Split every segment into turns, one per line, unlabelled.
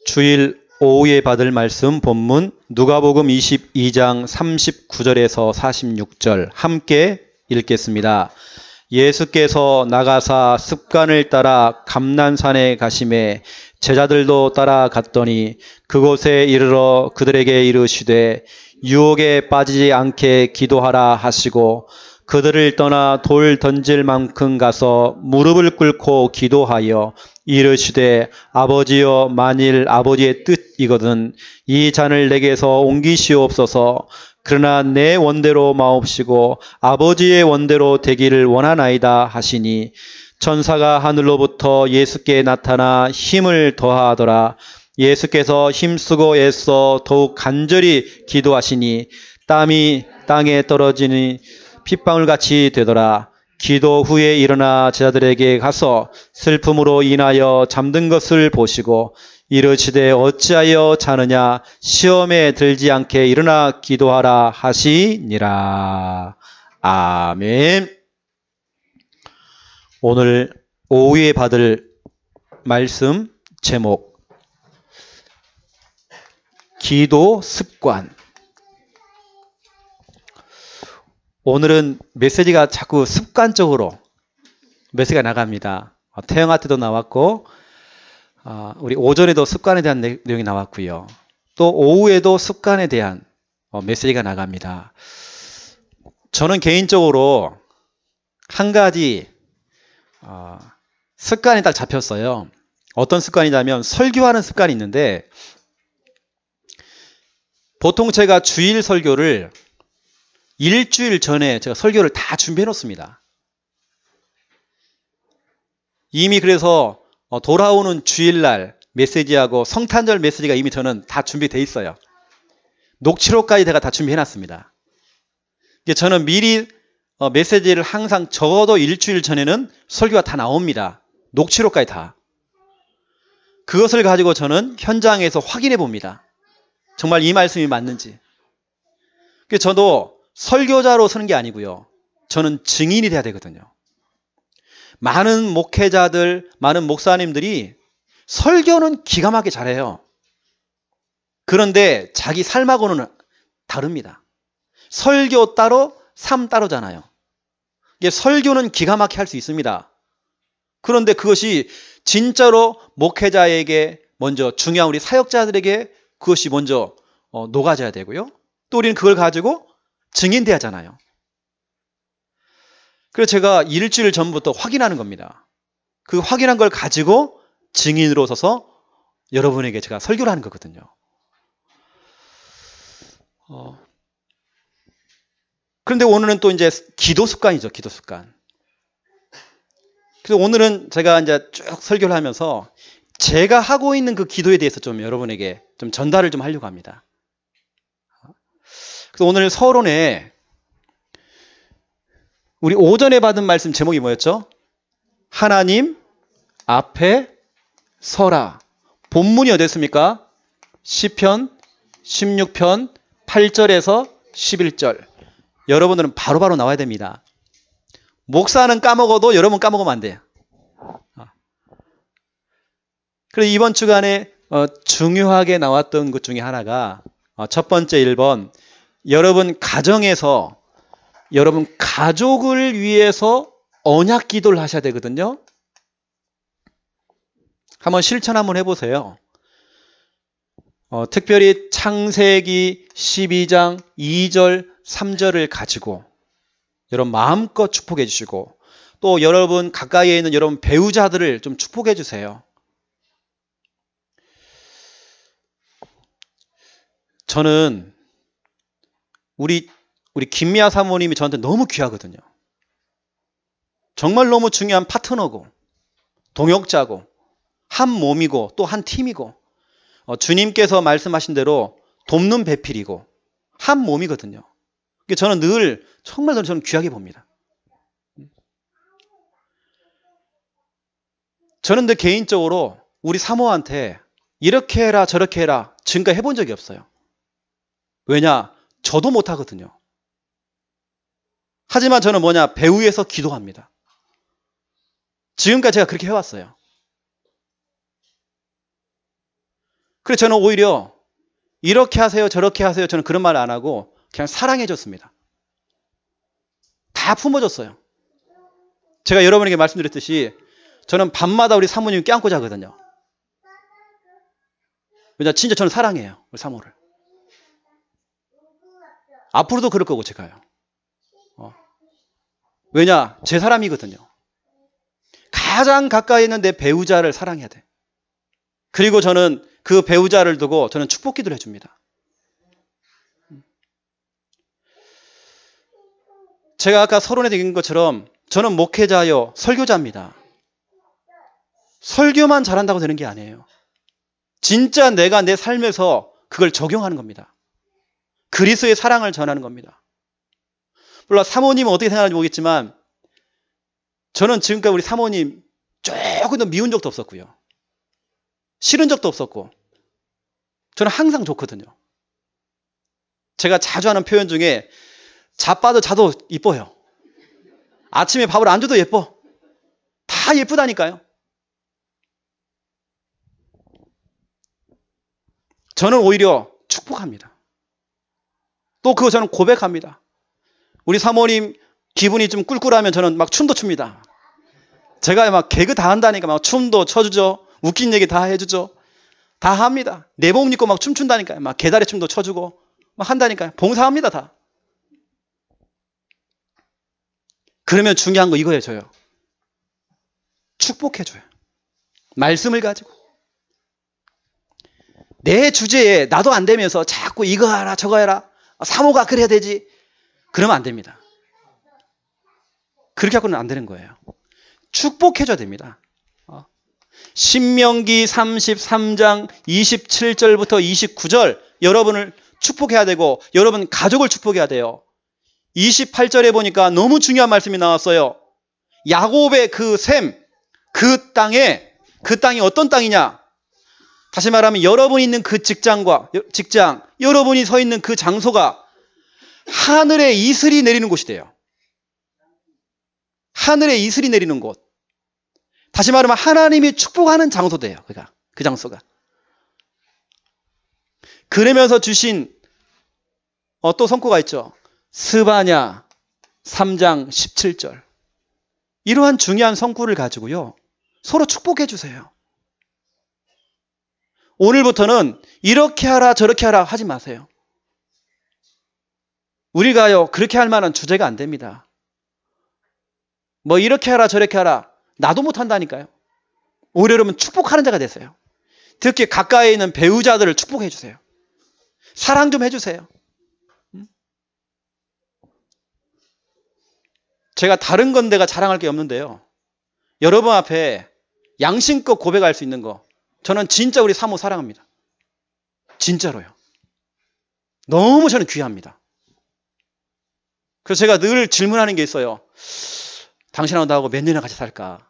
주일 오후에 받을 말씀 본문 누가복음 22장 39절에서 46절 함께 읽겠습니다. 예수께서 나가사 습관을 따라 감난산에 가시매 제자들도 따라갔더니 그곳에 이르러 그들에게 이르시되 유혹에 빠지지 않게 기도하라 하시고 그들을 떠나 돌 던질 만큼 가서 무릎을 꿇고 기도하여 이르시되 아버지여 만일 아버지의 뜻이거든 이 잔을 내게서 옮기시옵소서. 그러나 내 원대로 마옵시고 아버지의 원대로 되기를 원하나이다 하시니 천사가 하늘로부터 예수께 나타나 힘을 더하더라. 예수께서 힘쓰고 애써 더욱 간절히 기도하시니 땀이 땅에 떨어지니 핏방울같이 되더라. 기도 후에 일어나 제자들에게 가서 슬픔으로 인하여 잠든 것을 보시고 이르시되 어찌하여 자느냐 시험에 들지 않게 일어나 기도하라 하시니라. 아멘. 오늘 오후에 받을 말씀 제목 기도 습관. 오늘은 메시지가 자꾸 습관적으로 메시지가 나갑니다. 태영한테도 나왔고 우리 오전에도 습관에 대한 내용이 나왔고요. 또 오후에도 습관에 대한 메시지가 나갑니다. 저는 개인적으로 한 가지 습관이 딱 잡혔어요. 어떤 습관이냐면 설교하는 습관이 있는데 보통 제가 주일 설교를 일주일 전에 제가 설교를 다 준비해 놓습니다. 이미 그래서 돌아오는 주일날 메시지하고 성탄절 메시지가 이미 저는 다 준비되어 있어요. 녹취록까지 제가 다 준비해 놨습니다. 저는 미리 메시지를 항상 적어도 일주일 전에는 설교가 다 나옵니다. 녹취록까지 다. 그것을 가지고 저는 현장에서 확인해 봅니다. 정말 이 말씀이 맞는지. 저도 설교자로 서는 게 아니고요. 저는 증인이 돼야 되거든요. 많은 목회자들, 많은 목사님들이 설교는 기가 막히게 잘해요. 그런데 자기 삶하고는 다릅니다. 설교 따로, 삶 따로잖아요. 설교는 기가 막히게 할 수 있습니다. 그런데 그것이 진짜로 목회자에게 먼저 중요한 우리 사역자들에게 그것이 먼저 녹아져야 되고요. 또 우리는 그걸 가지고 증인돼야 하잖아요. 그래서 제가 일주일 전부터 확인하는 겁니다. 그 확인한 걸 가지고 증인으로 서서 여러분에게 제가 설교를 하는 거거든요. 그런데 오늘은 또 이제 기도 습관이죠. 기도 습관. 그래서 오늘은 제가 이제 쭉 설교를 하면서 제가 하고 있는 그 기도에 대해서 좀 여러분에게 좀 전달을 좀 하려고 합니다. 그래서 오늘 서론에 우리 오전에 받은 말씀 제목이 뭐였죠? 하나님 앞에 서라. 본문이 어땠습니까? 시편 16편 8절에서 11절. 여러분들은 바로바로 나와야 됩니다. 목사는 까먹어도 여러분 까먹으면 안 돼요. 그래서 이번 주간에 중요하게 나왔던 것 중에 하나가 첫 번째 1번 여러분 가정에서 여러분 가족을 위해서 언약 기도를 하셔야 되거든요. 한번 실천 한번 해보세요. 특별히 창세기 12장 2절 3절을 가지고 여러분 마음껏 축복해 주시고 또 여러분 가까이에 있는 여러분 배우자들을 좀 축복해 주세요. 저는 우리 김미아 사모님이 저한테 너무 귀하거든요. 정말 너무 중요한 파트너고 동역자고 한 몸이고 또 한 팀이고 주님께서 말씀하신 대로 돕는 배필이고 한 몸이거든요. 저는 늘 정말 저는 귀하게 봅니다. 저는 근데 개인적으로 우리 사모한테 이렇게 해라 저렇게 해라 지금까지 해본 적이 없어요. 왜냐? 저도 못하거든요. 하지만 저는 배후에서 기도합니다. 지금까지 제가 그렇게 해왔어요. 그래서 저는 오히려 이렇게 하세요, 저렇게 하세요. 저는 그런 말 안 하고 그냥 사랑해줬습니다. 다 품어줬어요. 제가 여러분에게 말씀드렸듯이 저는 밤마다 우리 사모님 껴안고 자거든요. 왜냐, 진짜 저는 사랑해요, 우리 사모를. 앞으로도 그럴 거고, 제가요. 왜냐, 제 사람이거든요. 가장 가까이 있는 내 배우자를 사랑해야 돼. 그리고 저는 그 배우자를 두고 저는 축복 기도를 해줍니다. 제가 아까 서론에 드린 것처럼 저는 목회자요, 설교자입니다. 설교만 잘한다고 되는 게 아니에요. 진짜 내가 내 삶에서 그걸 적용하는 겁니다. 그리스도의 사랑을 전하는 겁니다. 물론 사모님은 어떻게 생각하는지 모르겠지만 저는 지금까지 우리 사모님 조금도 미운 적도 없었고요. 싫은 적도 없었고 저는 항상 좋거든요. 제가 자주 하는 표현 중에 자빠도 자도 이뻐요. 아침에 밥을 안 줘도 예뻐. 다 예쁘다니까요. 저는 오히려 축복합니다. 또 그거 저는 고백합니다. 우리 사모님 기분이 좀 꿀꿀하면 저는 막 춤도 춥니다. 제가 막 개그 다 한다니까 막 춤도 춰주죠. 웃긴 얘기 다 해주죠. 다 합니다. 내복 입고 막 춤춘다니까요. 막 개다리 춤도 춰주고 막 한다니까요. 봉사합니다, 다. 그러면 중요한 거 이거예요, 저요. 축복해줘요. 말씀을 가지고. 내 주제에 나도 안 되면서 자꾸 이거 하라 저거 해라. 사모가 그래야 되지. 그러면 안 됩니다. 그렇게 하고는 안 되는 거예요. 축복해줘야 됩니다. 신명기 33장 27절부터 29절 여러분을 축복해야 되고 여러분 가족을 축복해야 돼요. 28절에 보니까 너무 중요한 말씀이 나왔어요. 야곱의 그 셈, 그 땅이 어떤 땅이냐? 다시 말하면 여러분이 있는 그 직장, 여러분이 서 있는 그 장소가 하늘에 이슬이 내리는 곳이 돼요. 하늘에 이슬이 내리는 곳. 다시 말하면 하나님이 축복하는 장소돼요. 그 장소가. 그러면서 주신 또 성구가 있죠. 스바냐 3장 17절. 이러한 중요한 성구를 가지고요. 서로 축복해 주세요. 오늘부터는 이렇게 하라 저렇게 하라 하지 마세요. 우리가요 그렇게 할 만한 주제가 안 됩니다. 뭐 이렇게 하라 저렇게 하라 나도 못한다니까요. 오히려 여러분 축복하는 자가 되세요. 특히 가까이 있는 배우자들을 축복해 주세요. 사랑 좀 해주세요. 제가 다른 건 내가 자랑할 게 없는데요. 여러분 앞에 양심껏 고백할 수 있는 거 저는 진짜 우리 사모 사랑합니다. 진짜로요. 너무 저는 귀합니다. 그래서 제가 늘 질문하는 게 있어요. 당신하고 나하고 몇 년이나 같이 살까?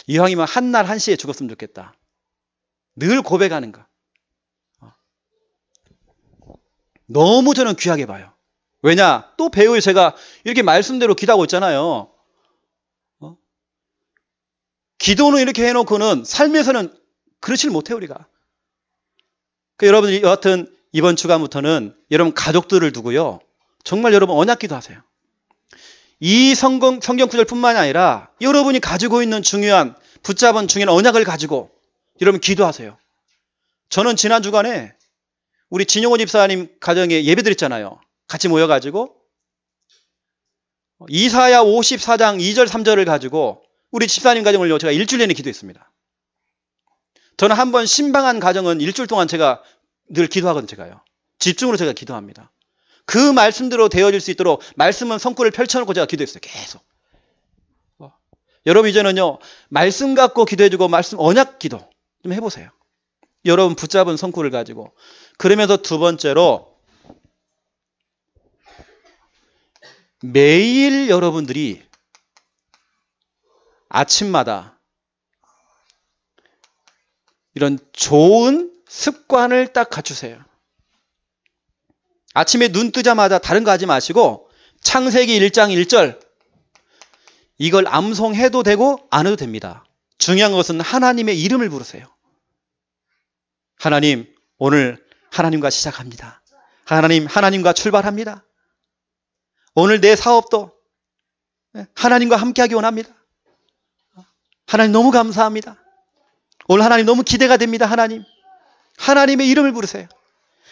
이왕이면 한날 한시에 죽었으면 좋겠다. 늘 고백하는 거. 너무 저는 귀하게 봐요. 왜냐? 또 배우에 제가 이렇게 말씀대로 기도하고 있잖아요. 기도는 이렇게 해놓고는 삶에서는 그렇지를 못해요, 우리가. 여러분, 여하튼 이번 주간부터는 여러분 가족들을 두고요. 정말 여러분 언약 기도하세요. 이 성경 구절뿐만이 아니라 여러분이 가지고 있는 붙잡은 중요한 언약을 가지고 여러분 기도하세요. 저는 지난 주간에 우리 진용호 집사님 가정에 예배드렸잖아요. 같이 모여가지고 이사야 54장 2절 3절을 가지고 우리 집사님 가정을요 제가 일주일 내내 기도했습니다. 저는 한번 신방한 가정은 일주일 동안 제가 늘 기도하거든요. 제가요. 집중으로 제가 기도합니다. 그 말씀대로 되어질 수 있도록 말씀은 성구를 펼쳐놓고 제가 기도했어요. 계속. 여러분 이제는요 말씀 갖고 기도해주고 말씀 언약 기도 좀 해보세요. 여러분 붙잡은 성구를 가지고. 그러면서 두 번째로 매일 여러분들이 아침마다 이런 좋은 습관을 딱 갖추세요. 아침에 눈 뜨자마자 다른 거 하지 마시고 창세기 1장 1절 이걸 암송해도 되고 안 해도 됩니다. 중요한 것은 하나님의 이름을 부르세요. 하나님, 오늘 하나님과 시작합니다. 하나님과 출발합니다. 오늘 내 사업도 하나님과 함께하기 원합니다. 하나님 너무 감사합니다. 오늘 하나님 너무 기대가 됩니다. 하나님의 이름을 부르세요.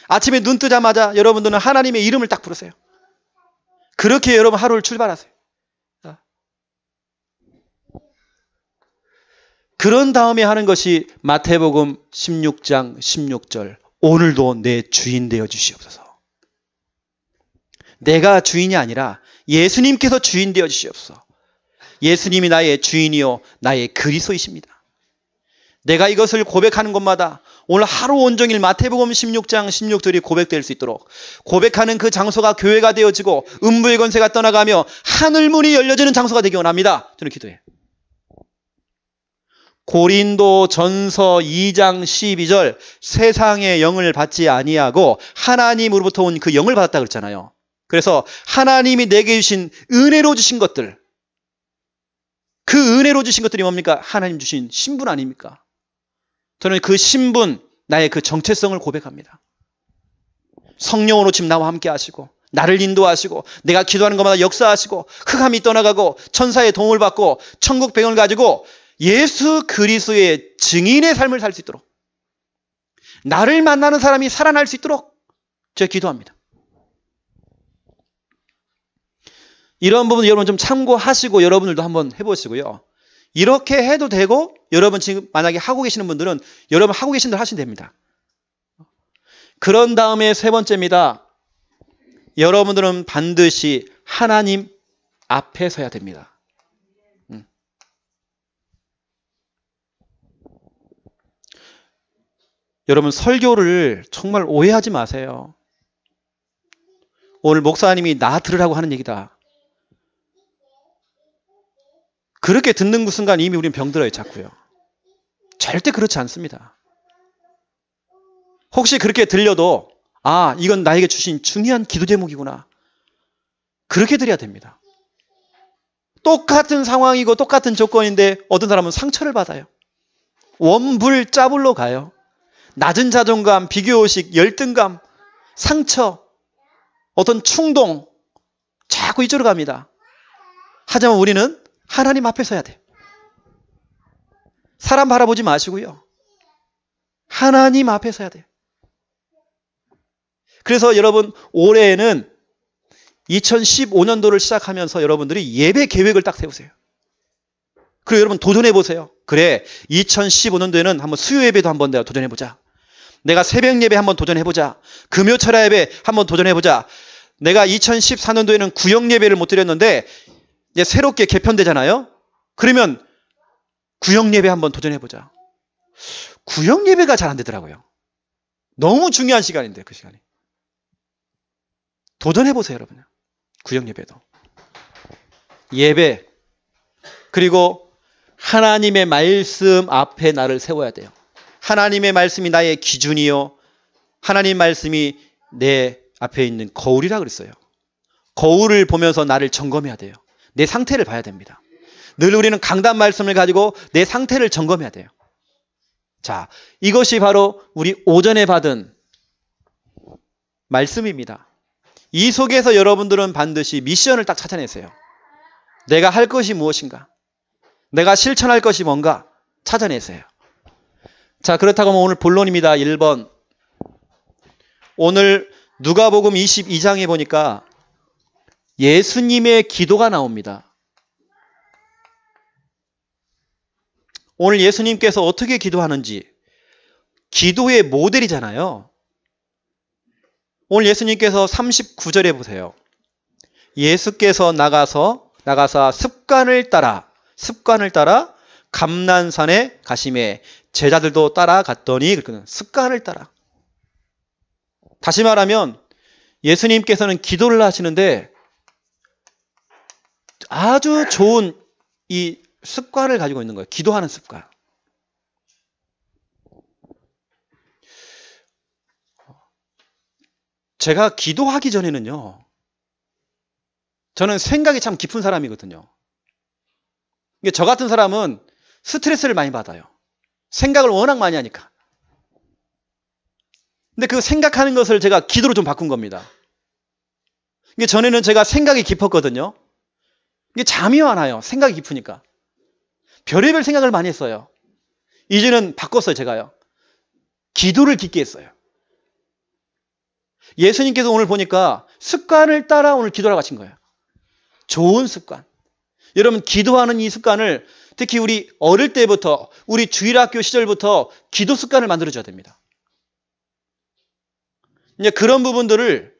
아침에 눈 뜨자마자 여러분들은 하나님의 이름을 딱 부르세요. 그렇게 여러분 하루를 출발하세요. 그런 다음에 하는 것이 마태복음 16장 16절. 오늘도 내 주인 되어 주시옵소서. 내가 주인이 아니라 예수님께서 주인 되어 주시옵소서. 예수님이 나의 주인이요 나의 그리스도이십니다. 내가 이것을 고백하는 곳마다 오늘 하루 온종일 마태복음 16장 16절이 고백될 수 있도록 고백하는 그 장소가 교회가 되어지고 음부의 권세가 떠나가며 하늘문이 열려지는 장소가 되기 원합니다. 저는 기도해요. 고린도 전서 2장 12절 세상의 영을 받지 아니하고 하나님으로부터 온 그 영을 받았다 그랬잖아요. 그래서 하나님이 내게 주신 은혜로 주신 것들, 그 은혜로 주신 것들이 뭡니까? 하나님 주신 신분 아닙니까? 저는 그 신분, 나의 그 정체성을 고백합니다. 성령으로 지금 나와 함께 하시고 나를 인도하시고 내가 기도하는 것마다 역사하시고 흑암이 떠나가고 천사의 도움을 받고 천국 배경을 가지고 예수 그리스도의 증인의 삶을 살 수 있도록 나를 만나는 사람이 살아날 수 있도록 제가 기도합니다. 이런 부분 여러분 좀 참고하시고 여러분들도 한번 해보시고요. 이렇게 해도 되고 여러분 지금 만약에 하고 계시는 분들은 여러분 하고 계신 대로 하시면 됩니다. 그런 다음에 세 번째입니다. 여러분들은 반드시 하나님 앞에 서야 됩니다. 여러분 설교를 정말 오해하지 마세요. 오늘 목사님이 나 들으라고 하는 얘기다. 그렇게 듣는 그 순간 이미 우리는 병들어요, 자꾸요. 절대 그렇지 않습니다. 혹시 그렇게 들려도 아, 이건 나에게 주신 중요한 기도 제목이구나. 그렇게 드려야 됩니다. 똑같은 상황이고 똑같은 조건인데 어떤 사람은 상처를 받아요. 원불 짜불로 가요. 낮은 자존감, 비교의식, 열등감, 상처, 어떤 충동 자꾸 이쪽으로 갑니다. 하지만 우리는 하나님 앞에 서야 돼요. 사람 바라보지 마시고요. 하나님 앞에 서야 돼요. 그래서 여러분 올해에는 2015년도를 시작하면서 여러분들이 예배 계획을 딱 세우세요. 그리고 여러분 도전해 보세요. 그래, 2015년도에는 한번 수요 예배도 한번 내가 도전해 보자. 내가 새벽 예배 한번 도전해 보자. 금요 철야 예배 한번 도전해 보자. 내가 2014년도에는 구역 예배를 못 드렸는데 이제 새롭게 개편되잖아요. 그러면 구역 예배 한번 도전해 보자. 구역 예배가 잘 안 되더라고요. 너무 중요한 시간인데 그 시간이. 도전해 보세요, 여러분. 구역 예배도. 예배. 그리고 하나님의 말씀 앞에 나를 세워야 돼요. 하나님의 말씀이 나의 기준이요. 하나님 말씀이 내 앞에 있는 거울이라 그랬어요. 거울을 보면서 나를 점검해야 돼요. 내 상태를 봐야 됩니다. 늘 우리는 강단 말씀을 가지고 내 상태를 점검해야 돼요. 자, 이것이 바로 우리 오전에 받은 말씀입니다. 이 속에서 여러분들은 반드시 미션을 딱 찾아내세요. 내가 할 것이 무엇인가? 내가 실천할 것이 뭔가 찾아내세요. 자, 그렇다고 하면 오늘 본론입니다. 1번. 오늘 누가복음 22장에 보니까 예수님의 기도가 나옵니다. 오늘 예수님께서 어떻게 기도하는지 기도의 모델이잖아요. 오늘 예수님께서 39절에 보세요. 예수께서 나가사 습관을 따라 감난산에 가심에 제자들도 따라갔더니 습관을 따라. 다시 말하면 예수님께서는 기도를 하시는데 아주 좋은 이 습관을 가지고 있는 거예요. 기도하는 습관. 제가 기도하기 전에는요, 저는 생각이 참 깊은 사람이거든요. 저 같은 사람은 스트레스를 많이 받아요. 생각을 워낙 많이 하니까. 근데 그 생각하는 것을 제가 기도로 좀 바꾼 겁니다. 이게 전에는 제가 생각이 깊었거든요. 이게 잠이 안 와요. 생각이 깊으니까. 별의별 생각을 많이 했어요. 이제는 바꿨어요, 제가요. 기도를 깊게 했어요. 예수님께서 오늘 보니까 습관을 따라 오늘 기도를 가신 거예요. 좋은 습관. 여러분, 기도하는 이 습관을 특히 우리 어릴 때부터, 우리 주일학교 시절부터 기도 습관을 만들어줘야 됩니다. 이제 그런 부분들을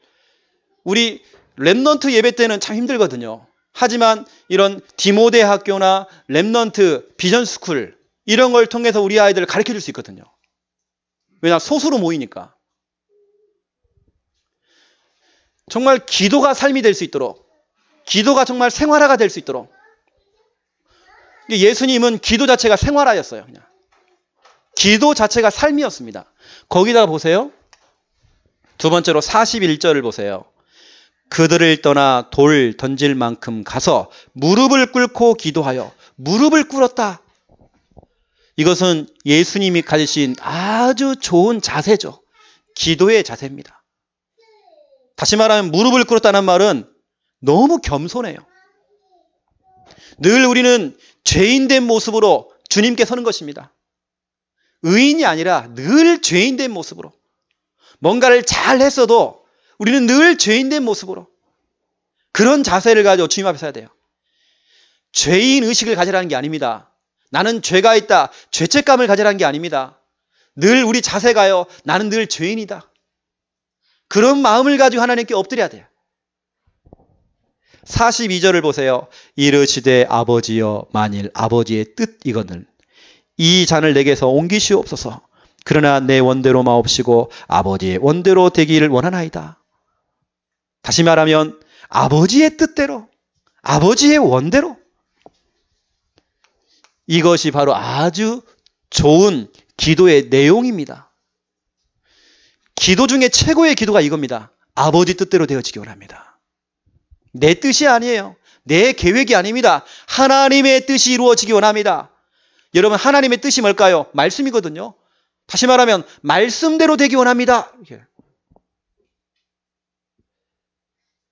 우리 렘넌트 예배 때는 참 힘들거든요. 하지만 이런 디모데 학교나 렘넌트 비전스쿨 이런 걸 통해서 우리 아이들을 가르쳐 줄 수 있거든요. 왜냐, 소수로 모이니까. 정말 기도가 삶이 될 수 있도록, 기도가 정말 생활화가 될 수 있도록. 예수님은 기도 자체가 생활화였어요. 그냥. 기도 자체가 삶이었습니다. 거기다가 보세요. 두 번째로 41절을 보세요. 그들을 떠나 돌 던질 만큼 가서 무릎을 꿇고 기도하여. 무릎을 꿇었다. 이것은 예수님이 가지신 아주 좋은 자세죠. 기도의 자세입니다. 다시 말하면 무릎을 꿇었다는 말은 너무 겸손해요. 늘 우리는 죄인된 모습으로 주님께 서는 것입니다. 의인이 아니라 늘 죄인된 모습으로. 뭔가를 잘 했어도 우리는 늘 죄인된 모습으로. 그런 자세를 가지고 주님 앞에 서야 돼요. 죄인 의식을 가지라는 게 아닙니다. 나는 죄가 있다. 죄책감을 가지라는 게 아닙니다. 늘 우리 자세가요. 나는 늘 죄인이다. 그런 마음을 가지고 하나님께 엎드려야 돼요. 42절을 보세요. 이르시되 아버지여 만일 아버지의 뜻이거늘 이 잔을 내게서 옮기시옵소서. 그러나 내 원대로 마옵시고 아버지의 원대로 되기를 원하나이다. 다시 말하면 아버지의 뜻대로, 아버지의 원대로. 이것이 바로 아주 좋은 기도의 내용입니다. 기도 중에 최고의 기도가 이겁니다. 아버지 뜻대로 되어지기 원합니다. 내 뜻이 아니에요. 내 계획이 아닙니다. 하나님의 뜻이 이루어지기 원합니다. 여러분, 하나님의 뜻이 뭘까요? 말씀이거든요. 다시 말하면 말씀대로 되기 원합니다. 이렇게.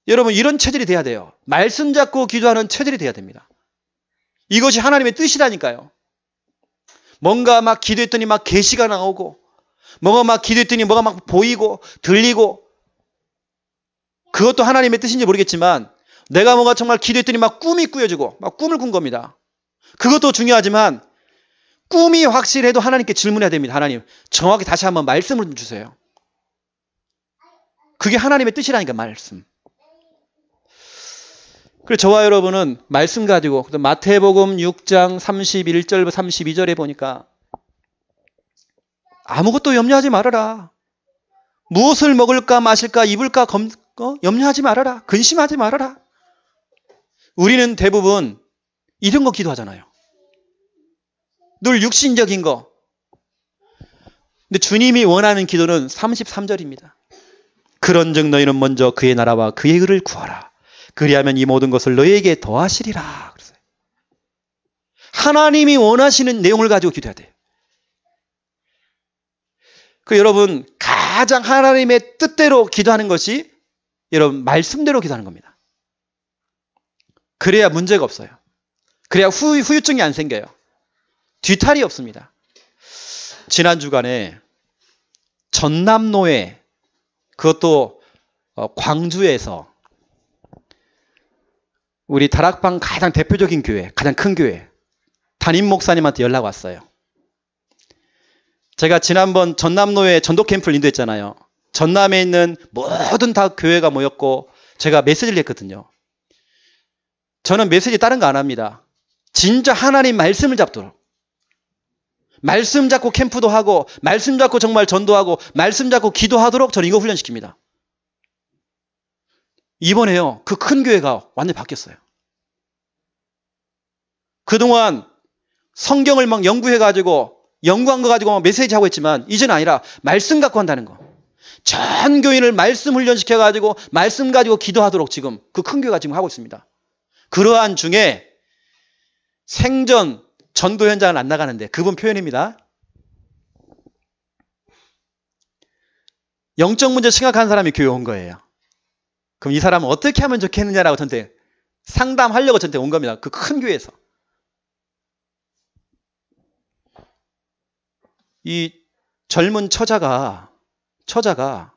여러분, 이런 체질이 돼야 돼요. 말씀 잡고 기도하는 체질이 돼야 됩니다. 이것이 하나님의 뜻이라니까요. 뭔가 막 기도했더니 막 계시가 나오고, 뭔가 막 기도했더니 뭐가 막 보이고 들리고, 그것도 하나님의 뜻인지 모르겠지만 내가 뭔가 정말 기도했더니 막 꿈이 꾸어지고 막 꿈을 꾼 겁니다. 그것도 중요하지만 꿈이 확실해도 하나님께 질문해야 됩니다. 하나님, 정확히 다시 한번 말씀을 좀 주세요. 그게 하나님의 뜻이라니까, 말씀. 그래서 저와 여러분은 말씀 가지고 마태복음 6장 31절부터 32절에 보니까 아무것도 염려하지 말아라. 무엇을 먹을까 마실까 입을까 염려하지 말아라. 근심하지 말아라. 우리는 대부분 이런 거 기도하잖아요. 늘 육신적인 거. 근데 주님이 원하는 기도는 33절입니다. 그런즉 너희는 먼저 그의 나라와 그의 의를 구하라. 그리하면 이 모든 것을 너희에게 더하시리라. 그랬어요. 하나님이 원하시는 내용을 가지고 기도해야 돼요. 그 여러분, 가장 하나님의 뜻대로 기도하는 것이 여러분 말씀대로 기도하는 겁니다. 그래야 문제가 없어요. 그래야 후유증이 안 생겨요. 뒤탈이 없습니다. 지난 주간에 전남로에, 그것도 광주에서 우리 다락방 가장 대표적인 교회, 가장 큰 교회 담임 목사님한테 연락 왔어요. 제가 지난번 전남로에 전도 캠프를 인도했잖아요. 전남에 있는 모든 다 교회가 모였고 제가 메시지를 했거든요. 저는 메시지 다른 거 안 합니다. 진짜 하나님 말씀을 잡도록. 말씀 잡고 캠프도 하고 말씀 잡고 정말 전도하고 말씀 잡고 기도하도록 저는 이거 훈련시킵니다. 이번에요. 그 큰 교회가 완전히 바뀌었어요. 그동안 성경을 막 연구해가지고 연구한 거 가지고 막 메시지 하고 있지만 이제는 아니라 말씀 갖고 한다는 거. 전 교인을 말씀 훈련시켜가지고 말씀 가지고 기도하도록 지금 그 큰 교회가 지금 하고 있습니다. 그러한 중에 생전 전도 현장은 안 나가는데 그분 표현입니다. 영적 문제 심각한 사람이 교회 온 거예요. 그럼 이 사람은 어떻게 하면 좋겠느냐라고 저한테 상담하려고 저한테 온 겁니다. 그 큰 교회에서. 이 젊은 처자가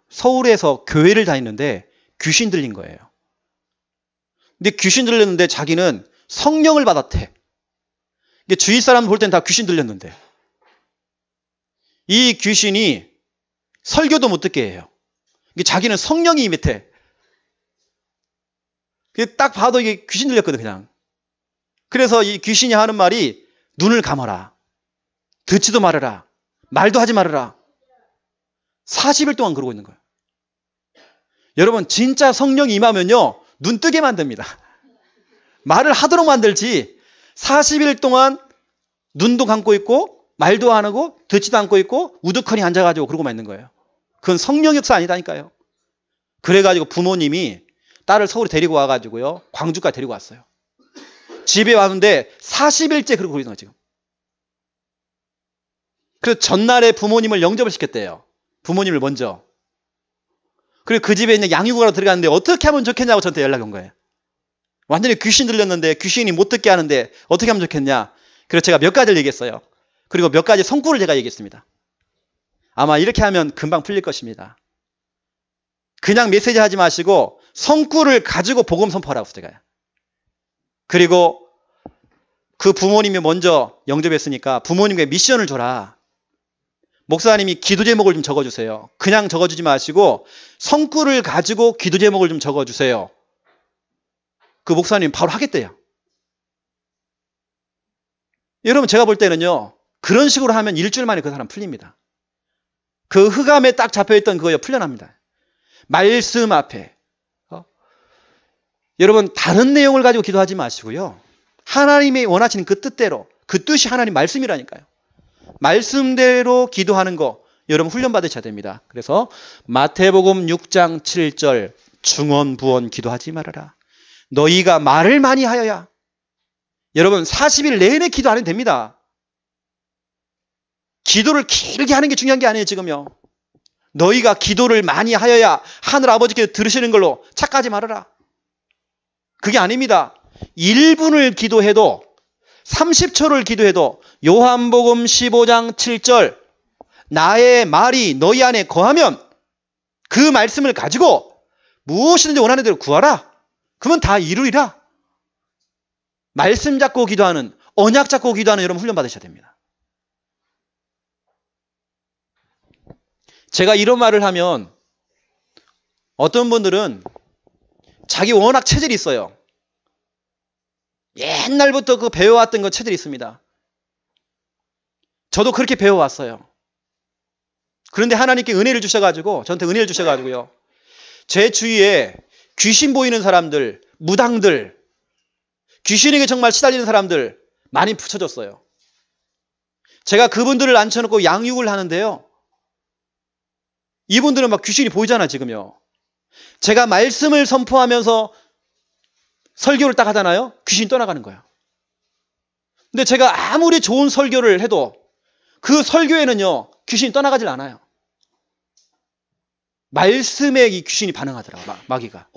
서울에서 교회를 다니는데 귀신 들린 거예요. 근데 귀신 들렸는데 자기는 성령을 받았대. 근데 주위 사람 볼 땐 다 귀신 들렸는데 이 귀신이 설교도 못 듣게 해요. 자기는 성령이 임했대. 딱 봐도 이게 귀신 들렸거든, 그냥. 그래서 이 귀신이 하는 말이 눈을 감아라. 듣지도 말아라. 말도 하지 말아라. 40일 동안 그러고 있는 거예요. 여러분, 진짜 성령이 임하면요, 눈 뜨게 만듭니다. 말을 하도록 만들지, 40일 동안 눈도 감고 있고, 말도 안 하고, 듣지도 않고 있고, 우두커니 앉아가지고 그러고만 있는 거예요. 그건 성령 역사 아니다니까요. 그래가지고 부모님이 딸을 서울에 데리고 와가지고요, 광주까지 데리고 왔어요. 집에 왔는데 40일째 그러고 있는 거예요, 지금. 그래서 전날에 부모님을 영접을 시켰대요. 부모님을 먼저. 그리고 그 집에 있는 양육으로 들어갔는데 어떻게 하면 좋겠냐고 저한테 연락이 온 거예요. 완전히 귀신 들렸는데 귀신이 못 듣게 하는데 어떻게 하면 좋겠냐. 그래서 제가 몇 가지를 얘기했어요. 그리고 몇 가지 성구를 제가 얘기했습니다. 아마 이렇게 하면 금방 풀릴 것입니다. 그냥 메시지 하지 마시고 성구를 가지고 복음 선포하라고 제가요. 그리고 그 부모님이 먼저 영접했으니까 부모님께 미션을 줘라. 목사님이 기도 제목을 좀 적어주세요. 그냥 적어주지 마시고 성구를 가지고 기도 제목을 좀 적어주세요. 그 목사님 바로 하겠대요. 여러분, 제가 볼 때는요, 그런 식으로 하면 일주일 만에 그 사람 풀립니다. 그 흑암에 딱 잡혀있던 그거요, 풀려납니다. 말씀 앞에. 여러분, 다른 내용을 가지고 기도하지 마시고요, 하나님이 원하시는 그 뜻대로, 그 뜻이 하나님 말씀이라니까요. 말씀대로 기도하는 거 여러분 훈련 받으셔야 됩니다. 그래서 마태복음 6장 7절 중언부언 기도하지 말아라. 너희가 말을 많이 하여야. 여러분 40일 내내 기도 안 해도 됩니다. 기도를 길게 하는 게 중요한 게 아니에요, 지금요. 너희가 기도를 많이 하여야 하늘 아버지께서 들으시는 걸로 착각하지 말아라. 그게 아닙니다. 1분을 기도해도 30초를 기도해도 요한복음 15장 7절 나의 말이 너희 안에 거하면 그 말씀을 가지고 무엇이든지 원하는 대로 구하라. 그러면 다 이루리라. 말씀 잡고 기도하는, 언약 잡고 기도하는 여러분 훈련 받으셔야 됩니다. 제가 이런 말을 하면 어떤 분들은 자기 워낙 체질이 있어요. 옛날부터 그 배워왔던 그 체질이 있습니다. 저도 그렇게 배워왔어요. 그런데 하나님께 은혜를 주셔가지고, 저한테 은혜를 주셔가지고요, 제 주위에 귀신 보이는 사람들, 무당들, 귀신에게 정말 시달리는 사람들 많이 붙여줬어요. 제가 그분들을 앉혀놓고 양육을 하는데요, 이분들은 막 귀신이 보이잖아, 지금요. 제가 말씀을 선포하면서 설교를 딱 하잖아요. 귀신이 떠나가는 거예요. 근데 제가 아무리 좋은 설교를 해도 그 설교에는요, 귀신이 떠나가질 않아요. 말씀에 이 귀신이 반응하더라고요, 마귀가.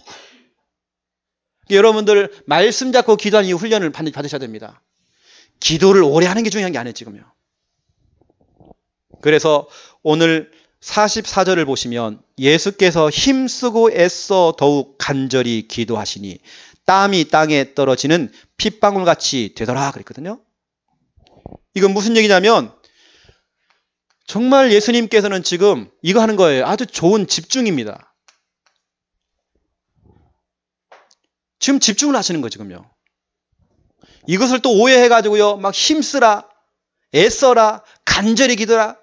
여러분들 말씀 잡고 기도하는 이 훈련을 받으셔야 됩니다. 기도를 오래 하는 게 중요한 게 아니에요, 지금요. 그래서 오늘 44절을 보시면 예수께서 힘쓰고 애써 더욱 간절히 기도하시니 땀이 땅에 떨어지는 핏방울같이 되더라 그랬거든요. 이건 무슨 얘기냐면 정말 예수님께서는 지금 이거 하는 거예요. 아주 좋은 집중입니다. 지금 집중을 하시는 거예요, 지금요. 이것을 또 오해해가지고요, 막 힘쓰라, 애써라, 간절히 기도라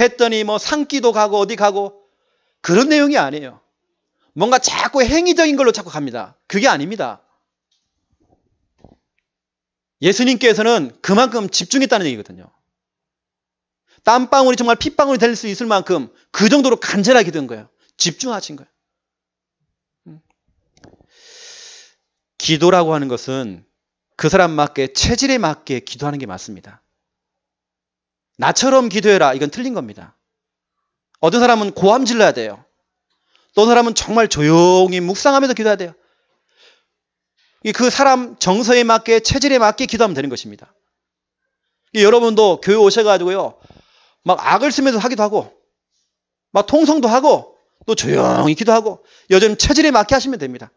했더니 뭐 산기도 가고 어디 가고 그런 내용이 아니에요. 뭔가 자꾸 행위적인 걸로 자꾸 갑니다. 그게 아닙니다. 예수님께서는 그만큼 집중했다는 얘기거든요. 땀방울이 정말 핏방울이 될 수 있을 만큼 그 정도로 간절하게 된 거예요. 집중하신 거예요. 기도라고 하는 것은 그 사람 맞게, 체질에 맞게 기도하는 게 맞습니다. 나처럼 기도해라, 이건 틀린 겁니다. 어떤 사람은 고함 질러야 돼요. 또 사람은 정말 조용히 묵상하면서 기도해야 돼요. 그 사람 정서에 맞게, 체질에 맞게 기도하면 되는 것입니다. 여러분도 교회 오셔가지고요, 막 악을 쓰면서 하기도 하고, 막 통성도 하고, 또 조용히 기도하고, 요즘 체질에 맞게 하시면 됩니다.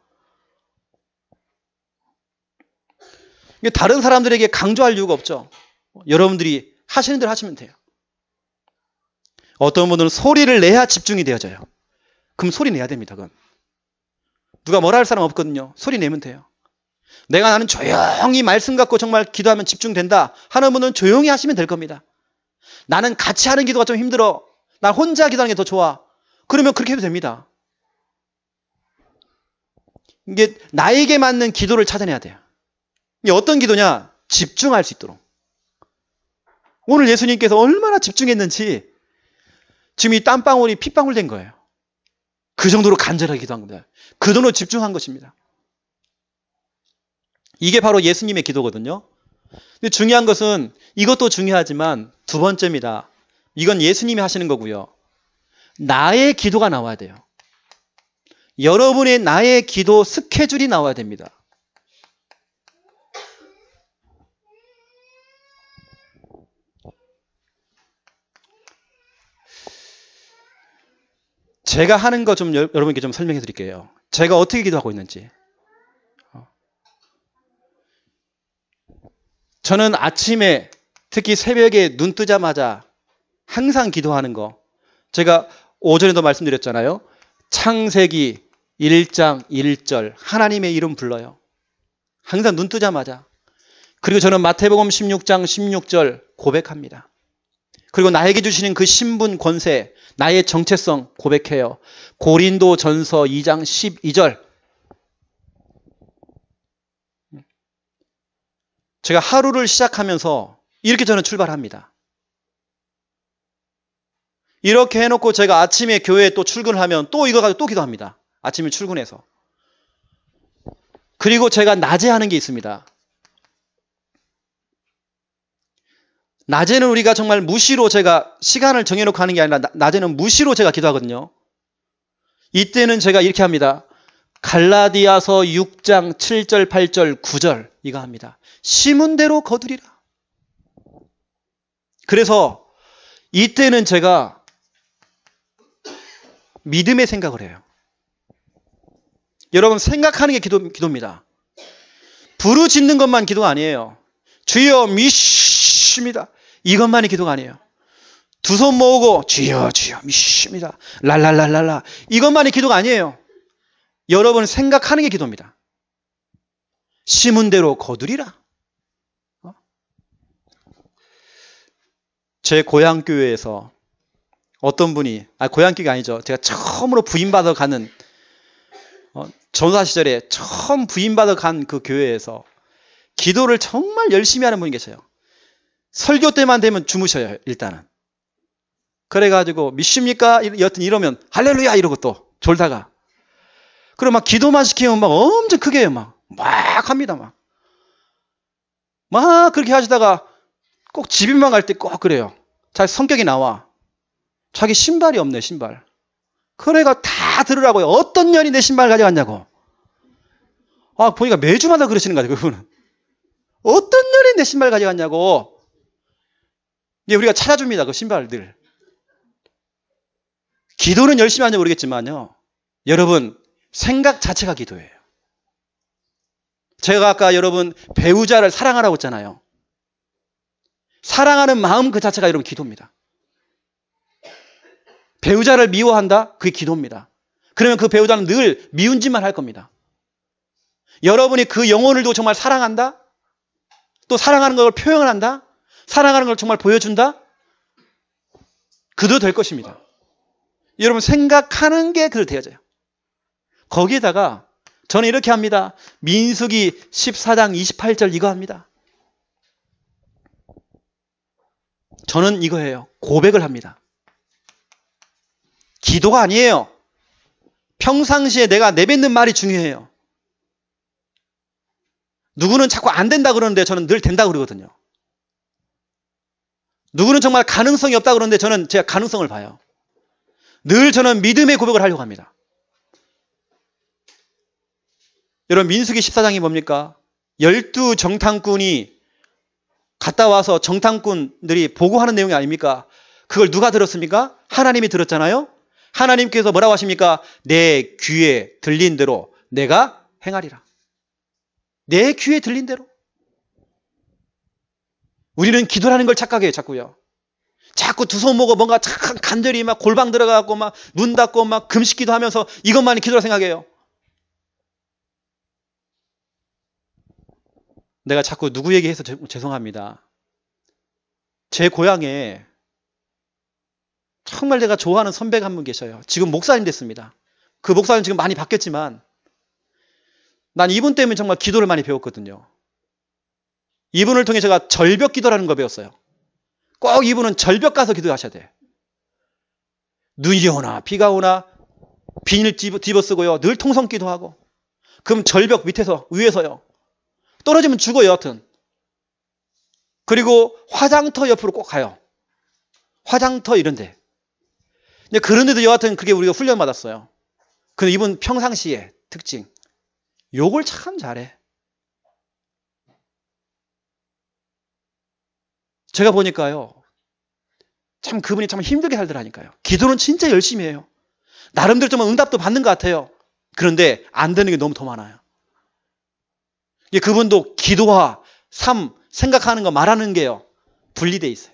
다른 사람들에게 강조할 이유가 없죠. 여러분들이 하시는 대로 하시면 돼요. 어떤 분들은 소리를 내야 집중이 되어져요. 그럼 소리 내야 됩니다. 그건. 누가 뭐라 할 사람 없거든요. 소리 내면 돼요. 나는 조용히 말씀 갖고 정말 기도하면 집중된다 하는 분은 조용히 하시면 될 겁니다. 나는 같이 하는 기도가 좀 힘들어. 난 혼자 기도하는 게 더 좋아. 그러면 그렇게 해도 됩니다. 이게 나에게 맞는 기도를 찾아내야 돼요. 이게 어떤 기도냐? 집중할 수 있도록. 오늘 예수님께서 얼마나 집중했는지 지금 이 땀방울이 핏방울 된 거예요. 그 정도로 간절하게 기도한 겁니다. 그 정도로 집중한 것입니다. 이게 바로 예수님의 기도거든요. 근데 중요한 것은 이것도 중요하지만 두 번째입니다. 이건 예수님이 하시는 거고요. 나의 기도가 나와야 돼요. 여러분의 나의 기도 스케줄이 나와야 됩니다. 제가 하는 거 좀 여러분께 좀 설명해 드릴게요. 제가 어떻게 기도하고 있는지. 저는 아침에 특히 새벽에 눈 뜨자마자 항상 기도하는 거. 제가 오전에도 말씀드렸잖아요. 창세기 1장 1절 하나님의 이름 불러요. 항상 눈 뜨자마자. 그리고 저는 마태복음 16장 16절 고백합니다. 그리고 나에게 주시는 그 신분 권세, 나의 정체성 고백해요. 고린도전서 2장 12절. 제가 하루를 시작하면서 이렇게 저는 출발합니다. 이렇게 해놓고 제가 아침에 교회에 또 출근을 하면 또 이거 가지고 또 기도합니다. 아침에 출근해서. 그리고 제가 낮에 하는 게 있습니다. 낮에는 우리가 정말 무시로 제가 시간을 정해놓고 하는 게 아니라 낮에는 무시로 제가 기도하거든요. 이때는 제가 이렇게 합니다. 갈라디아서 6장 7절 8절 9절 이거 합니다. 심은 대로 거두리라. 그래서 이때는 제가 믿음의 생각을 해요. 여러분 생각하는 게 기도입니다. 부르짖는 것만 기도가 아니에요. 주여 믿습니다. 이것만이 기도가 아니에요. 두 손 모으고 주여 주여 믿습니다. 랄랄랄랄라 이것만이 기도가 아니에요. 여러분 생각하는 게 기도입니다. 심은 대로 거두리라. 제 고향교회에서 어떤 분이, 고향교회가 아니죠. 제가 처음으로 부임받아 가는, 전사 시절에 처음 부임받아 간 그 교회에서 기도를 정말 열심히 하는 분이 계세요. 설교 때만 되면 주무셔요, 일단은. 그래가지고, 믿습니까? 여튼 이러면, 할렐루야! 이러고 또 졸다가. 그리고 막 기도만 시키면 막 엄청 크게 해요, 막 합니다, 막. 막 그렇게 하시다가 꼭 집에만 갈 때 꼭 그래요. 자기 성격이 나와. 자기 신발이 없네, 신발. 그래가 다 들으라고요. 어떤 년이 내 신발 가져갔냐고. 보니까 매주마다 그러시는 거죠, 그분은. 어떤 년이 내 신발 가져갔냐고. 이제 우리가 찾아줍니다, 그 신발들. 기도는 열심히 하는지 모르겠지만요. 여러분, 생각 자체가 기도예요. 제가 아까 여러분, 배우자를 사랑하라고 했잖아요. 사랑하는 마음 그 자체가 여러분 기도입니다. 배우자를 미워한다? 그게 기도입니다. 그러면 그 배우자는 늘 미운 짓만 할 겁니다. 여러분이 그 영혼을 두고 정말 사랑한다? 또 사랑하는 걸 표현을 한다? 사랑하는 걸 정말 보여준다? 그도 될 것입니다. 여러분 생각하는 게 그대로 되어져요. 거기에다가 저는 이렇게 합니다. 민수기 14장 28절 이거 합니다. 저는 이거 해요. 고백을 합니다. 기도가 아니에요. 평상시에 내가 내뱉는 말이 중요해요. 누구는 자꾸 안 된다 그러는데 저는 늘 된다 그러거든요. 누구는 정말 가능성이 없다 그러는데 저는 제가 가능성을 봐요. 늘 저는 믿음의 고백을 하려고 합니다. 여러분 민수기 14장이 뭡니까? 12 정탐꾼이 갔다 와서 정탐꾼들이 보고하는 내용이 아닙니까? 그걸 누가 들었습니까? 하나님이 들었잖아요. 하나님께서 뭐라고 하십니까? 내 귀에 들린 대로 내가 행하리라. 내 귀에 들린 대로. 우리는 기도라는 걸 착각해요, 자꾸요. 자꾸 두 손 모고 뭔가 착 간절히 막 골방 들어가고 막 문 닫고 막 금식기도 하면서 이것만이 기도라 생각해요. 내가 자꾸 누구 얘기해서 죄송합니다. 제 고향에 정말 내가 좋아하는 선배가 한 분 계셔요. 지금 목사님 됐습니다. 그 목사님 지금 많이 바뀌었지만 난 이분 때문에 정말 기도를 많이 배웠거든요. 이분을 통해 제가 절벽 기도라는 거 배웠어요. 꼭 이분은 절벽 가서 기도하셔야 돼. 눈이 오나 비가 오나 비닐 뒤집어쓰고요. 늘 통성 기도하고. 그럼 절벽 밑에서 위에서요. 떨어지면 죽어요, 여하튼. 그리고 화장터 옆으로 꼭 가요. 화장터 이런 데. 근데 그런 데도 여하튼 그게 우리가 훈련 받았어요. 근데 이분 평상시에 특징. 욕을 참 잘해. 제가 보니까요. 참 그분이 참 힘들게 살더라니까요. 기도는 진짜 열심히 해요. 나름대로 좀 응답도 받는 것 같아요. 그런데 안 되는 게 너무 더 많아요. 그분도 기도와 삶, 생각하는 거 말하는 게요. 분리되어 있어요.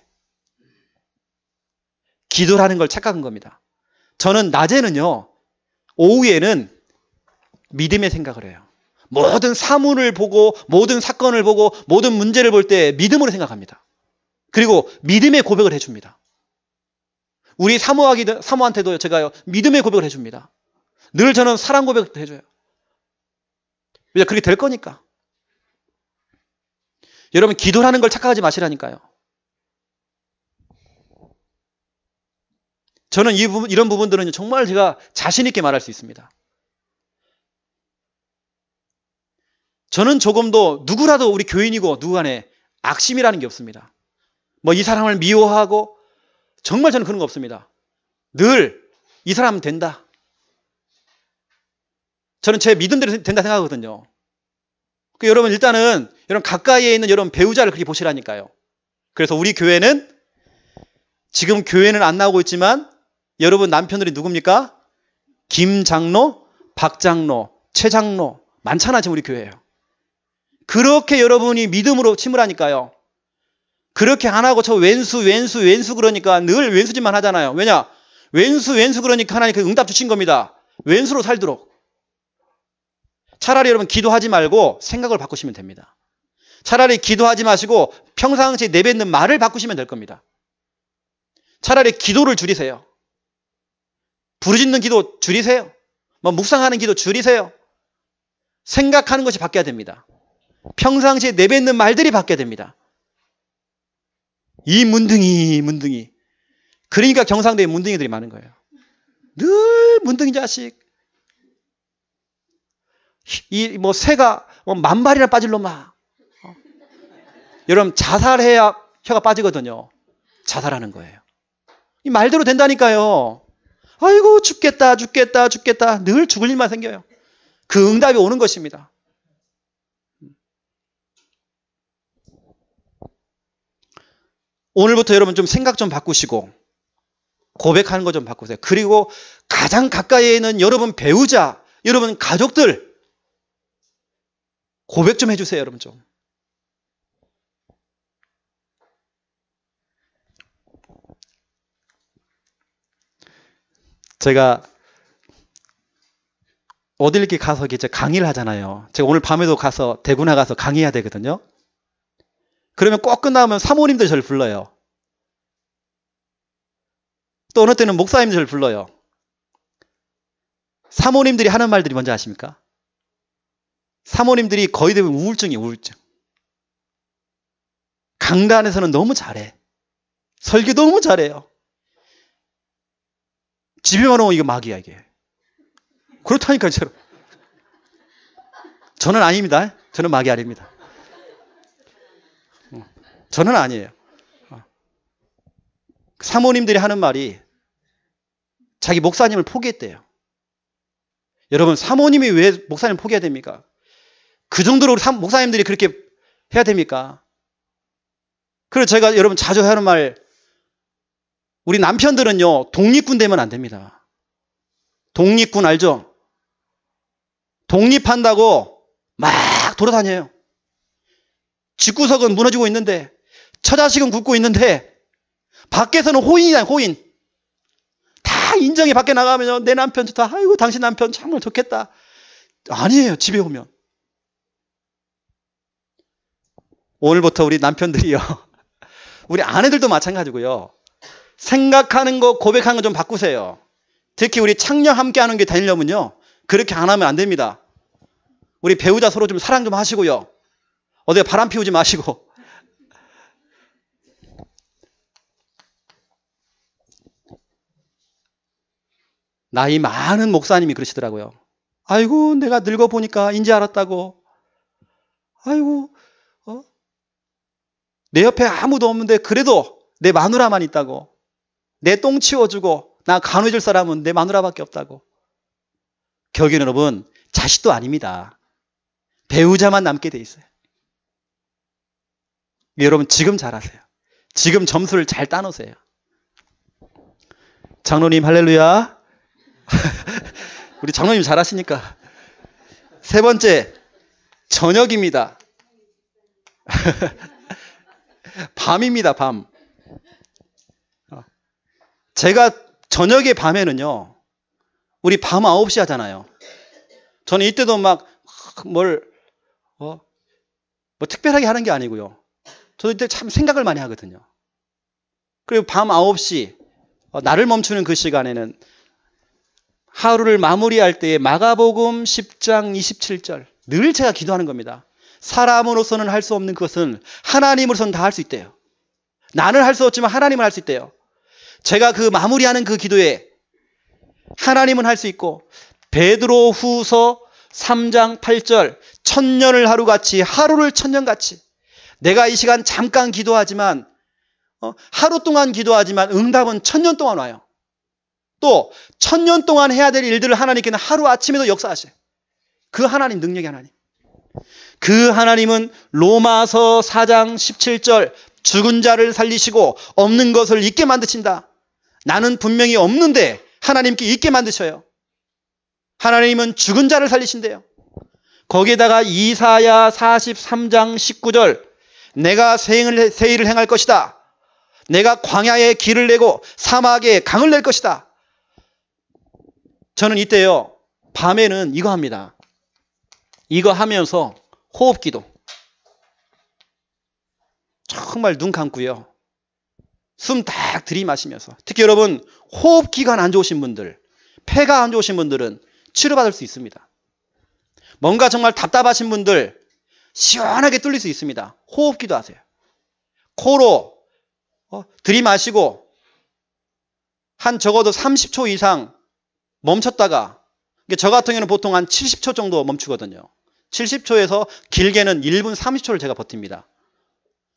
기도라는 걸 착각한 겁니다. 저는 낮에는요. 오후에는 믿음의 생각을 해요. 모든 사문을 보고 모든 사건을 보고 모든 문제를 볼 때 믿음으로 생각합니다. 그리고 믿음의 고백을 해줍니다. 우리 사모한테도 제가요. 믿음의 고백을 해줍니다. 늘 저는 사랑 고백도 해줘요. 왜 그렇게 될 거니까. 여러분 기도라는 걸 착각하지 마시라니까요. 저는 이런 부분들은 정말 제가 자신 있게 말할 수 있습니다. 저는 조금도 누구라도 우리 교인이고 누구 간에 악심이라는 게 없습니다. 뭐 이 사람을 미워하고 정말 저는 그런 거 없습니다. 늘 이 사람은 된다. 저는 제 믿음대로 된다 생각하거든요. 여러분 일단은 여러분 가까이에 있는 여러분 배우자를 그렇게 보시라니까요. 그래서 우리 교회는 지금 교회는 안 나오고 있지만 여러분 남편들이 누굽니까? 김 장로, 박 장로, 최 장로 많잖아 지금 우리 교회예요. 그렇게 여러분이 믿음으로 침을하니까요. 그렇게 안 하고 저 왼수 그러니까 늘 왼수짓만 하잖아요. 왜냐? 왼수 그러니까 하나님 그 응답 주신 겁니다. 왼수로 살도록. 차라리 여러분 기도하지 말고 생각을 바꾸시면 됩니다. 차라리 기도하지 마시고 평상시에 내뱉는 말을 바꾸시면 될 겁니다. 차라리 기도를 줄이세요. 부르짖는 기도 줄이세요. 뭐 묵상하는 기도 줄이세요. 생각하는 것이 바뀌어야 됩니다. 평상시에 내뱉는 말들이 바뀌어야 됩니다. 이 문둥이. 그러니까 경상도에 문둥이들이 많은 거예요. 늘 문둥이 자식. 이 뭐 새가 뭐 만발이나 빠질 놈아. 여러분 자살해야 혀가 빠지거든요. 자살하는 거예요. 이 말대로 된다니까요. 아이고 죽겠다. 늘 죽을 일만 생겨요. 그 응답이 오는 것입니다. 오늘부터 여러분 좀 생각 좀 바꾸시고 고백하는 거 좀 바꾸세요. 그리고 가장 가까이에 있는 여러분 배우자, 여러분 가족들 고백 좀 해주세요. 여러분 좀. 제가 어딜 이렇게 가서 이제 강의를 하잖아요. 제가 오늘 밤에도 가서 대구나 가서 강의해야 되거든요. 그러면 꼭 끝나면 사모님들 저를 불러요. 또 어느 때는 목사님들 저를 불러요. 사모님들이 하는 말들이 뭔지 아십니까? 사모님들이 거의 대부분 우울증이에요. 우울증. 강단에서는 너무 잘해. 설교 너무 잘해요. 집에만 오면 이거 막이야 이게. 그렇다니까요. 저는 아닙니다. 저는 막이 아닙니다. 저는 아니에요. 사모님들이 하는 말이 자기 목사님을 포기했대요. 여러분 사모님이 왜 목사님을 포기해야 됩니까? 그 정도로 우리 목사님들이 그렇게 해야 됩니까? 그래서 제가 여러분 자주 하는 말, 우리 남편들은요, 독립군 되면 안 됩니다. 독립군 알죠? 독립한다고 막 돌아다녀요. 집구석은 무너지고 있는데, 처자식은 굳고 있는데, 밖에서는 호인이야, 호인. 다 인정이 밖에 나가면요, 내 남편 좋다. 아이고, 당신 남편 정말 좋겠다. 아니에요, 집에 오면. 오늘부터 우리 남편들이요, 우리 아내들도 마찬가지고요. 생각하는 거, 고백하는 거 좀 바꾸세요. 특히 우리 창녀 함께 하는 게 되려면요, 그렇게 안 하면 안 됩니다. 우리 배우자 서로 좀 사랑 좀 하시고요. 어디에 바람 피우지 마시고. 나이 많은 목사님이 그러시더라고요. 아이고, 내가 늙어보니까 인지 알았다고. 아이고, 내 옆에 아무도 없는데 그래도 내 마누라만 있다고. 내 똥 치워주고 나 간호해줄 사람은 내 마누라밖에 없다고. 결국에는 여러분, 자식도 아닙니다. 배우자만 남게 돼 있어요. 여러분, 지금 잘하세요. 지금 점수를 잘 따놓으세요. 장로님 할렐루야. 우리 장로님 잘하시니까. 세 번째, 저녁입니다. 밤입니다, 밤. 제가 저녁에 밤에는요, 우리 밤 9시 하잖아요. 저는 이때도 막 뭐 특별하게 하는 게 아니고요. 저도 이때 참 생각을 많이 하거든요. 그리고 밤 9시, 나를 멈추는 그 시간에는 하루를 마무리할 때에 마가복음 10장 27절, 늘 제가 기도하는 겁니다. 사람으로서는 할 수 없는 것은 하나님으로서는 다 할 수 있대요. 나는 할 수 없지만 하나님은 할 수 있대요. 제가 그 마무리하는 그 기도에 하나님은 할 수 있고, 베드로후서 3장 8절, 천년을 하루같이, 하루를 천년같이. 내가 이 시간 잠깐 기도하지만, 하루 동안 기도하지만 응답은 천년 동안 와요. 또 천년 동안 해야 될 일들을 하나님께는 하루아침에도 역사하셔요. 그 하나님, 능력의 하나님. 그 하나님은 로마서 4장 17절, 죽은 자를 살리시고 없는 것을 있게 만드신다. 나는 분명히 없는데 하나님께 있게 만드셔요. 하나님은 죽은 자를 살리신대요. 거기에다가 이사야 43장 19절, 내가 새 일을 행할 것이다. 내가 광야에 길을 내고 사막에 강을 낼 것이다. 저는 이때요, 밤에는 이거 합니다. 이거 하면서 호흡기도. 정말 눈 감고요, 숨 딱 들이마시면서. 특히 여러분, 호흡기가 안 좋으신 분들, 폐가 안 좋으신 분들은 치료받을 수 있습니다. 뭔가 정말 답답하신 분들 시원하게 뚫릴 수 있습니다. 호흡기도 하세요. 코로 들이마시고 한 적어도 30초 이상 멈췄다가, 저 같은 경우는 보통 한 70초 정도 멈추거든요. 70초에서 길게는 1분 30초를 제가 버팁니다.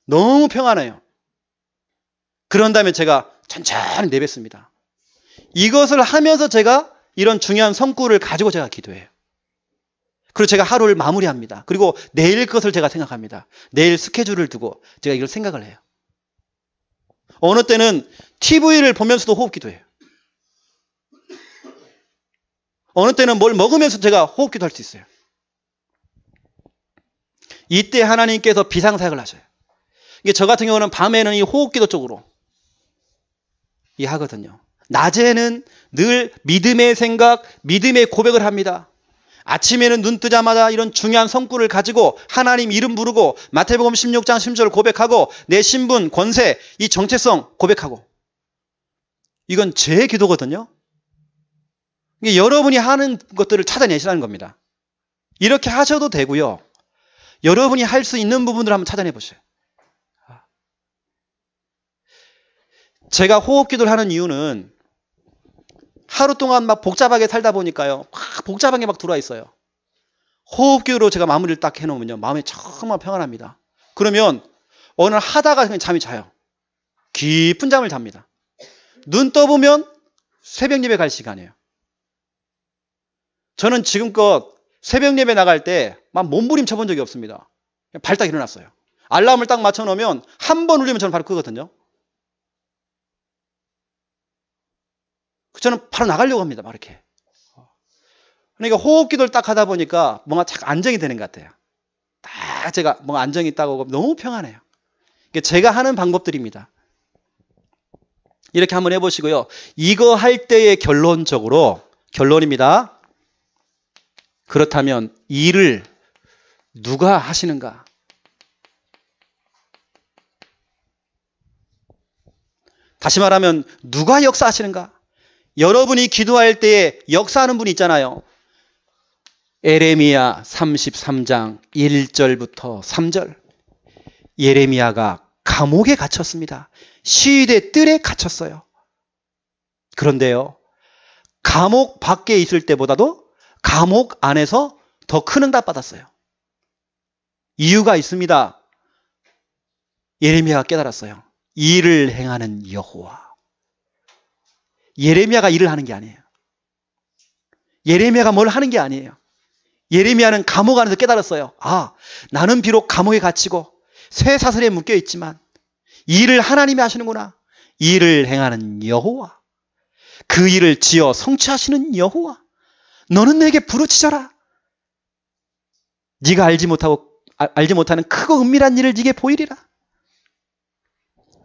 너무 평안해요. 그런 다음에 제가 천천히 내뱉습니다. 이것을 하면서 제가 이런 중요한 성구를 가지고 제가 기도해요. 그리고 제가 하루를 마무리합니다. 그리고 내일 것을 제가 생각합니다. 내일 스케줄을 두고 제가 이걸 생각을 해요. 어느 때는 TV를 보면서도 호흡기도해요. 어느 때는 뭘 먹으면서 제가 호흡기도 할 수 있어요. 이때 하나님께서 비상사역을 하셔요. 이게 저 같은 경우는 밤에는 이 호흡기도 쪽으로 하거든요. 낮에는 늘 믿음의 생각, 믿음의 고백을 합니다. 아침에는 눈 뜨자마자 이런 중요한 성구를 가지고 하나님 이름 부르고 마태복음 16장 10절 고백하고 내 신분, 권세, 이 정체성 고백하고. 이건 제 기도거든요. 이게 여러분이 하는 것들을 찾아내시라는 겁니다. 이렇게 하셔도 되고요. 여러분이 할 수 있는 부분들을 한번 찾아내 보세요. 제가 호흡기도를 하는 이유는 하루 동안 막 복잡하게 살다 보니까요, 막 복잡한 게 막 들어와 있어요. 호흡기도로 제가 마무리를 딱 해놓으면요, 마음이 정말 평안합니다. 그러면 어느 날 하다가 그냥 잠이 자요. 깊은 잠을 잡니다. 눈 떠보면 새벽 예배 갈 시간이에요. 저는 지금껏 새벽 예배 나갈 때 막 몸부림 쳐본 적이 없습니다. 그냥 발딱 일어났어요. 알람을 딱 맞춰놓으면 한 번 울리면 저는 바로 끄거든요. 저는 바로 나가려고 합니다. 막 이렇게. 그러니까 호흡 기도를 딱 하다 보니까 뭔가 착 안정이 되는 것 같아요. 딱 제가 뭔가 안정이 있다고 너무 평안해요. 이게 제가 하는 방법들입니다. 이렇게 한번 해보시고요. 이거 할 때의 결론입니다. 그렇다면 일을 누가 하시는가? 다시 말하면 누가 역사하시는가? 여러분이 기도할 때에 역사하는 분이 있잖아요. 에레미야 33장 1절부터 3절. 예레미야가 감옥에 갇혔습니다. 시위대 뜰에 갇혔어요. 그런데요, 감옥 밖에 있을 때보다도 감옥 안에서 더 큰 응답 받았어요. 이유가 있습니다. 예레미야가 깨달았어요. 일을 행하는 여호와. 예레미야가 일을 하는 게 아니에요. 예레미야가 뭘 하는 게 아니에요. 예레미야는 감옥 안에서 깨달았어요. 아, 나는 비록 감옥에 갇히고 쇠사슬에 묶여 있지만 일을 하나님이 하시는구나. 일을 행하는 여호와. 그 일을 지어 성취하시는 여호와. 너는 내게 부르짖어라. 네가 알지 못하는 크고 은밀한 일을 네게 보이리라.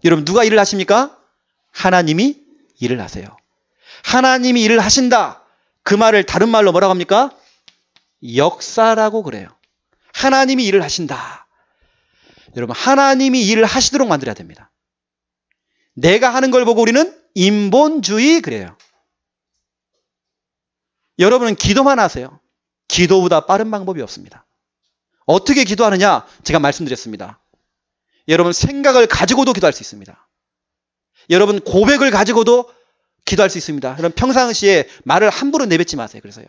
여러분, 누가 일을 하십니까? 하나님이 일을 하세요. 하나님이 일을 하신다. 그 말을 다른 말로 뭐라고 합니까? 역사라고 그래요. 하나님이 일을 하신다. 여러분, 하나님이 일을 하시도록 만들어야 됩니다. 내가 하는 걸 보고 우리는 인본주의 그래요. 여러분은 기도만 하세요. 기도보다 빠른 방법이 없습니다. 어떻게 기도하느냐? 제가 말씀드렸습니다. 여러분, 생각을 가지고도 기도할 수 있습니다. 여러분, 고백을 가지고도 기도할 수 있습니다. 여러분, 평상시에 말을 함부로 내뱉지 마세요. 그래서요.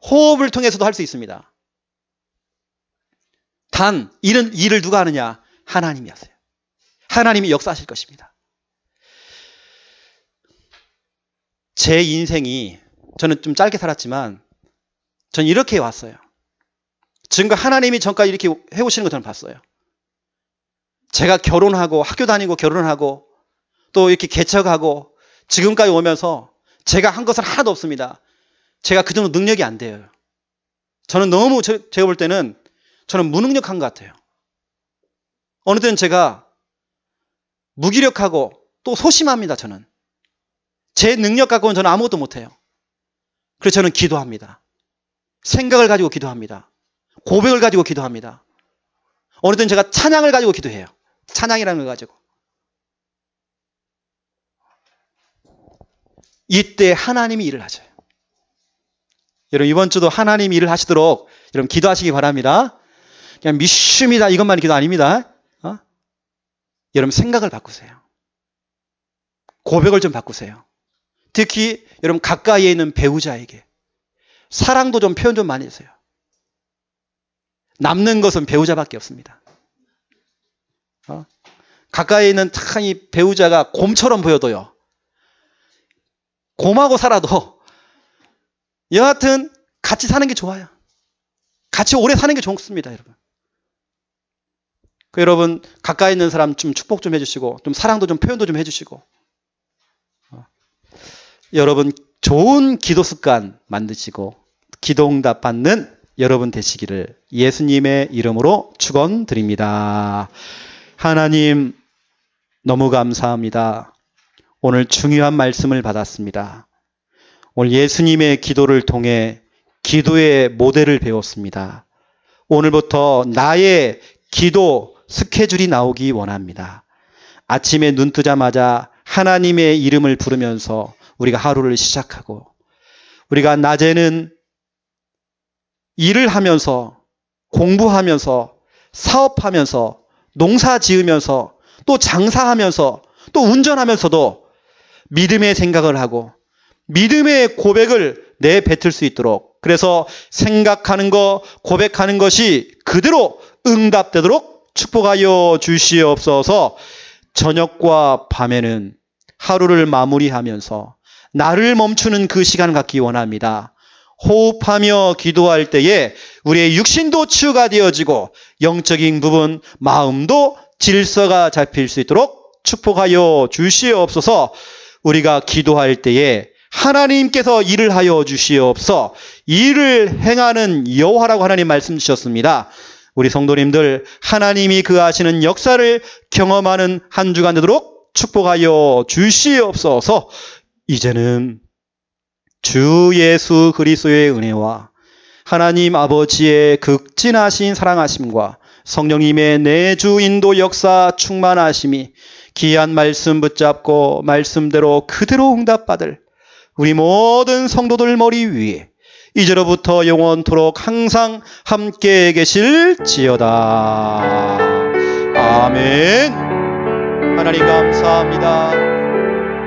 호흡을 통해서도 할 수 있습니다. 단, 일을 누가 하느냐? 하나님이 하세요. 하나님이 역사하실 것입니다. 제 인생이, 저는 좀 짧게 살았지만 저는 이렇게 왔어요. 지금과 하나님이 전까지 이렇게 해오시는 거 저는 봤어요. 제가 결혼하고 학교 다니고 결혼하고 또 이렇게 개척하고 지금까지 오면서 제가 한 것은 하나도 없습니다. 제가 그 정도 능력이 안 돼요. 저는 너무 제가 볼 때는 저는 무능력한 것 같아요. 어느 때는 제가 무기력하고 또 소심합니다. 저는. 제 능력 갖고는 저는 아무것도 못해요. 그래서 저는 기도합니다. 생각을 가지고 기도합니다. 고백을 가지고 기도합니다. 어느 때는 제가 찬양을 가지고 기도해요. 찬양이라는 걸 가지고. 이때 하나님이 일을 하셔요. 여러분, 이번 주도 하나님이 일을 하시도록 여러분 기도하시기 바랍니다. 그냥 믿습니다 이것만 기도 아닙니다. 여러분, 생각을 바꾸세요. 고백을 좀 바꾸세요. 특히 여러분, 가까이에 있는 배우자에게 사랑도 좀 표현 좀 많이 해주세요. 남는 것은 배우자밖에 없습니다. 가까이에 있는 참 이 배우자가 곰처럼 보여도요, 곰하고 살아도 여하튼 같이 사는 게 좋아요. 같이 오래 사는 게 좋습니다. 여러분. 여러분, 가까이 있는 사람 좀 축복 좀 해주시고 좀 사랑도 좀 표현도 좀 해주시고, 여러분 좋은 기도 습관 만드시고 기도 응답 받는 여러분 되시기를 예수님의 이름으로 축원드립니다. 하나님, 너무 감사합니다. 오늘 중요한 말씀을 받았습니다. 오늘 예수님의 기도를 통해 기도의 모델을 배웠습니다. 오늘부터 나의 기도 스케줄이 나오기 원합니다. 아침에 눈 뜨자마자 하나님의 이름을 부르면서 우리가 하루를 시작하고, 우리가 낮에는 일을 하면서 공부하면서 사업하면서 농사 지으면서 또 장사하면서 또 운전하면서도 믿음의 생각을 하고 믿음의 고백을 내뱉을 수 있도록, 그래서 생각하는 거, 고백하는 것이 그대로 응답되도록 축복하여 주시옵소서. 저녁과 밤에는 하루를 마무리하면서 나를 멈추는 그 시간을 갖기 원합니다. 호흡하며 기도할 때에 우리의 육신도 치유가 되어지고 영적인 부분, 마음도 질서가 잡힐 수 있도록 축복하여 주시옵소서. 우리가 기도할 때에 하나님께서 일을 하여 주시옵소서. 일을 행하는 여호와라고 하나님 말씀 주셨습니다. 우리 성도님들 하나님이 그 하시는 역사를 경험하는 한 주간 되도록 축복하여 주시옵소서. 이제는 주 예수 그리스도의 은혜와 하나님 아버지의 극진하신 사랑하심과 성령님의 내주 인도 역사 충만하심이 귀한 말씀 붙잡고 말씀대로 그대로 응답받을 우리 모든 성도들 머리 위에 이제로부터 영원토록 항상 함께 계실지어다. 아멘. 하나님 감사합니다.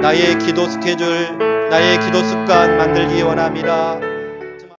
나의 기도 스케줄, 나의 기도 습관 만들기 원합니다.